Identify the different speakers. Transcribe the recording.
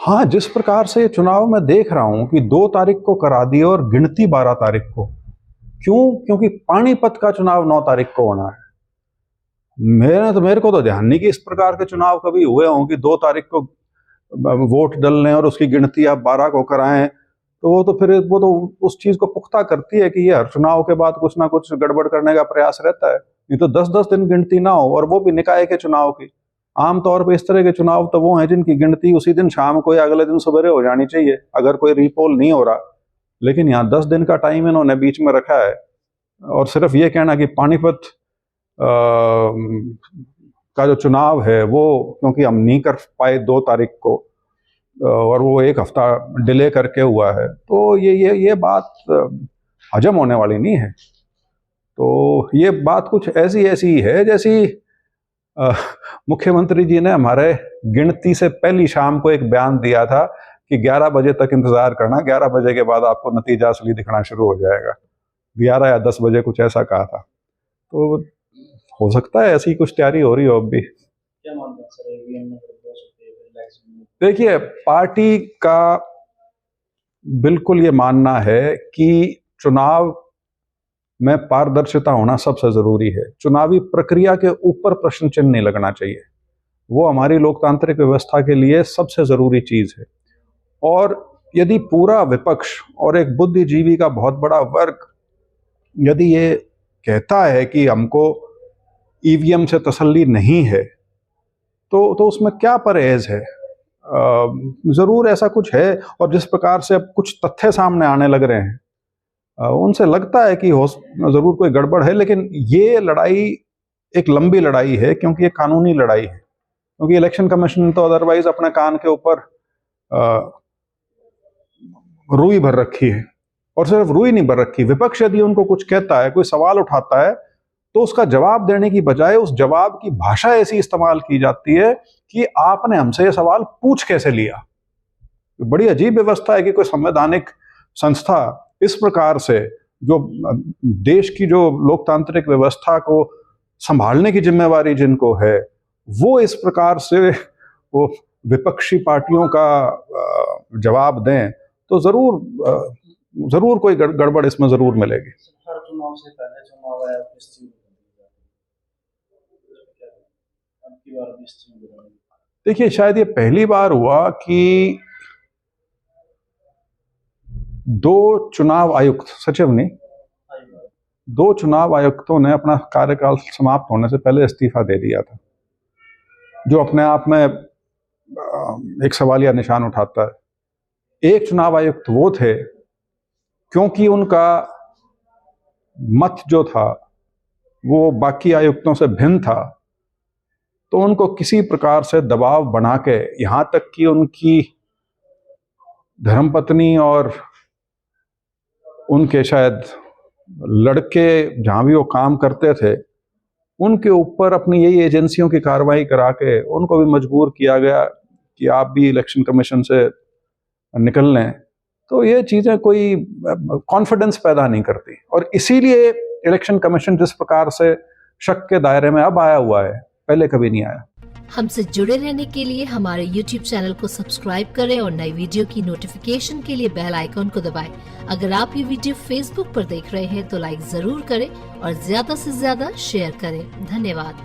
Speaker 1: हाँ, जिस प्रकार से चुनाव मैं देख रहा हूं कि 2 तारीख को करा दी और गिनती 12 तारीख को। क्यों? क्योंकि पानीपत का चुनाव 9 तारीख को होना है। मेरे को तो ध्यान नहीं कि इस प्रकार के चुनाव कभी हुए हों कि 2 तारीख को वोट डलने और उसकी गिनती आप 12 को कराएं। तो वो तो उस चीज को पुख्ता करती है कि ये हर चुनाव के बाद कुछ ना कुछ गड़बड़ करने का प्रयास रहता है। नहीं तो 10-10 दिन गिनती ना हो, और वो भी निकाय के चुनाव की। आमतौर पर इस तरह के चुनाव तो वो हैं जिनकी गिनती उसी दिन शाम को या अगले दिन सवेरे हो जानी चाहिए, अगर कोई रीपोल नहीं हो रहा। लेकिन यहाँ 10 दिन का टाइम इन्होंने बीच में रखा है, और सिर्फ ये कहना कि पानीपत का जो चुनाव है वो क्योंकि हम नहीं कर पाए 2 तारीख को, और वो 1 हफ्ता डिले करके हुआ है, तो ये बात हजम होने वाली नहीं है। तो ये बात कुछ ऐसी है जैसी मुख्यमंत्री जी ने हमारे गिनती से पहली शाम को एक बयान दिया था कि 11 बजे तक इंतजार करना, 11 बजे के बाद आपको नतीजा असली दिखना शुरू हो जाएगा। 11 या 10 बजे कुछ ऐसा कहा था। तो हो सकता है ऐसी कुछ तैयारी हो रही हो अब भी।
Speaker 2: क्या मानते हैं सर, ईवीएम में हो सकती है इलेक्शन?
Speaker 1: देखिए, पार्टी का बिल्कुल ये मानना है कि चुनाव में पारदर्शिता होना सबसे जरूरी है। चुनावी प्रक्रिया के ऊपर प्रश्न चिन्ह नहीं लगना चाहिए। वो हमारी लोकतांत्रिक व्यवस्था के लिए सबसे जरूरी चीज है। और यदि पूरा विपक्ष और एक बुद्धिजीवी का बहुत बड़ा वर्ग यदि ये कहता है कि हमको ईवीएम से तसल्ली नहीं है, तो उसमें क्या परहेज है? जरूर ऐसा कुछ है। और जिस प्रकार से अब कुछ तथ्य सामने आने लग रहे हैं, उनसे लगता है कि हो जरूर कोई गड़बड़ है। लेकिन ये लड़ाई एक लंबी लड़ाई है, क्योंकि ये कानूनी लड़ाई है। क्योंकि इलेक्शन कमीशन तो अदरवाइज अपने कान के ऊपर रुई भर रखी है। और सिर्फ रुई नहीं भर रखी, विपक्ष यदि उनको कुछ कहता है, कोई सवाल उठाता है, तो उसका जवाब देने की बजाय उस जवाब की भाषा ऐसी इस्तेमाल की जाती है कि आपने हमसे ये सवाल पूछ कैसे लिया। बड़ी अजीब व्यवस्था है कि कोई संवैधानिक संस्था इस प्रकार से, जो देश की जो लोकतांत्रिक व्यवस्था को संभालने की जिम्मेवारी जिनको है, वो इस प्रकार से वो विपक्षी पार्टियों का जवाब दें, तो जरूर कोई गड़बड़ इसमें जरूर मिलेगी।
Speaker 2: हर चुनाव से पहले चुनाव आया,
Speaker 1: देखिए, शायद ये पहली बार हुआ कि 2 चुनाव आयुक्त, सचिव नहीं, 2 चुनाव आयुक्तों ने अपना कार्यकाल समाप्त होने से पहले इस्तीफा दे दिया था, जो अपने आप में एक सवालिया निशान उठाता है। एक चुनाव आयुक्त वो थे क्योंकि उनका मत जो था वो बाकी आयुक्तों से भिन्न था, तो उनको किसी प्रकार से दबाव बना के, यहां तक कि उनकी धर्मपत्नी और उनके शायद लड़के जहां भी वो काम करते थे, उनके ऊपर अपनी यही एजेंसियों की कार्रवाई करा के उनको भी मजबूर किया गया कि आप भी इलेक्शन कमीशन से निकल लें। तो ये चीजें कोई कॉन्फिडेंस पैदा नहीं करती, और इसीलिए इलेक्शन कमीशन जिस प्रकार से शक के दायरे में अब आया हुआ है, पहले कभी नहीं आया।
Speaker 3: हमसे जुड़े रहने के लिए हमारे YouTube चैनल को सब्सक्राइब करें और नई वीडियो की नोटिफिकेशन के लिए बेल आइकॉन को दबाएं। अगर आप ये वीडियो Facebook पर देख रहे हैं तो लाइक जरूर करें और ज्यादा से ज्यादा शेयर करें। धन्यवाद।